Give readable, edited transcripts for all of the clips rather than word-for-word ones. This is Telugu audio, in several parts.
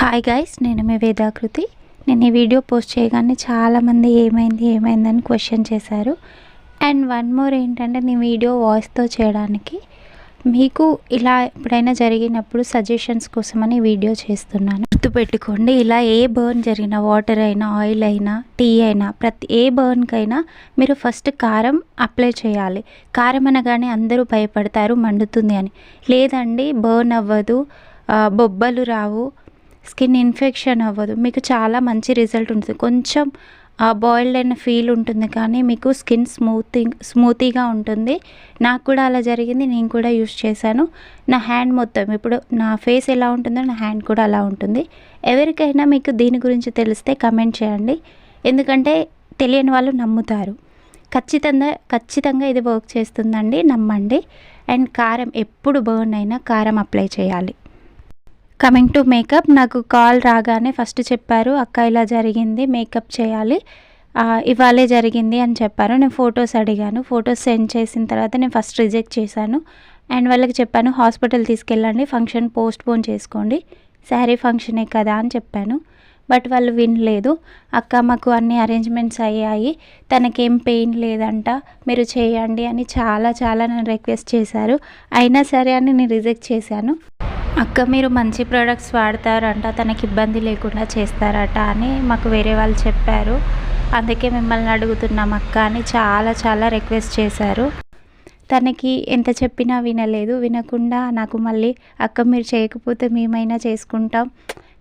హాయ్ గైస్, నేను మీ వేదాకృతి. నేను ఈ వీడియో పోస్ట్ చేయగానే చాలామంది ఏమైందని క్వశ్చన్ చేశారు. అండ్ వన్ మోర్ ఏంటంటే, నేను వీడియో వాయిస్తో చేయడానికి మీకు ఇలా ఎప్పుడైనా జరిగినప్పుడు సజెషన్స్ కోసమని వీడియో చేస్తున్నాను. గుర్తుపెట్టుకోండి, ఇలా ఏ బర్న్ జరిగిన వాటర్ అయినా, ఆయిల్ అయినా, టీ అయినా, ప్రతి ఏ బర్న్కైనా మీరు ఫస్ట్ కారం అప్లై చేయాలి. కారం అనగానే అందరూ భయపడతారు మండుతుంది అని. లేదండి, బర్న్ అవ్వదు, బొబ్బలు రావు, స్కిన్ ఇన్ఫెక్షన్ అవ్వదు, మీకు చాలా మంచి రిజల్ట్ ఉంటుంది. కొంచెం బాయిల్డ్ అయిన ఫీల్ ఉంటుంది, కానీ మీకు స్కిన్ స్మూతీగా ఉంటుంది. నాకు కూడా అలా జరిగింది, నేను కూడా యూస్ చేశాను. నా హ్యాండ్ మొత్తం ఇప్పుడు నా ఫేస్ ఎలా ఉంటుందో నా హ్యాండ్ కూడా అలా ఉంటుంది. ఎవరికైనా మీకు దీని గురించి తెలిస్తే కమెంట్ చేయండి, ఎందుకంటే తెలియని వాళ్ళు నమ్ముతారు. ఖచ్చితంగా ఇది వర్క్ చేస్తుందండి, నమ్మండి. అండ్ కారం ఎప్పుడు బర్న్ అయినా కారం అప్లై చేయాలి. కమింగ్ టు మేకప్, నాకు కాల్ రాగానే ఫస్ట్ చెప్పారు, అక్క ఇలా జరిగింది, మేకప్ చేయాలి, ఇవాళే జరిగింది అని చెప్పారు. నేను ఫొటోస్ అడిగాను. ఫొటోస్ సెండ్ చేసిన తర్వాత నేను ఫస్ట్ రిజెక్ట్ చేశాను. అండ్ వాళ్ళకి చెప్పాను, హాస్పిటల్ తీసుకెళ్ళండి, ఫంక్షన్ పోస్ట్పోన్ చేసుకోండి, శారీ ఫంక్షనే కదా అని చెప్పాను. బట్ వాళ్ళు వినలేదు. అక్క మాకు అన్ని అరేంజ్మెంట్స్ అయ్యాయి, తనకేం పెయిన్ లేదంట, మీరు చేయండి అని చాలా నన్ను రిక్వెస్ట్ చేశారు. అయినా సరే అని నేను రిజెక్ట్ చేశాను. అక్క మీరు మంచి ప్రోడక్ట్స్ వాడతారంట, తనకి ఇబ్బంది లేకుండా చేస్తారట అని మాకు వేరే వాళ్ళు చెప్పారు. అందుకే మిమ్మల్ని అడుగుతున్నాం అక్క అని చాలా రిక్వెస్ట్ చేశారు. తనకి ఎంత చెప్పినా వినలేదు. వినకుండా నాకు మళ్ళీ అక్క మీరు చేయకపోతే మేమైనా చేసుకుంటాం,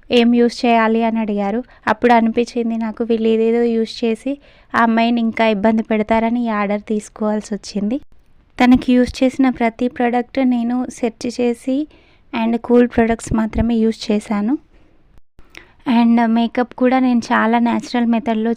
ఏం యూస్ చేయాలి అని అడిగారు. అప్పుడు అనిపించింది నాకు, వీళ్ళు ఏదేదో యూస్ చేసి ఆ అమ్మాయిని ఇంకా ఇబ్బంది పెడతారని ఈ ఆర్డర్ తీసుకోవాల్సి వచ్చింది. తనకి యూస్ చేసిన ప్రతి ప్రోడక్ట్ నేను సెర్చ్ చేసి అండ్ కూల్ ప్రొడక్ట్స్ మాత్రమే యూస్ చేశాను. అండ్ మేకప్ కూడా నేను చాలా న్యాచురల్ మెథడ్లో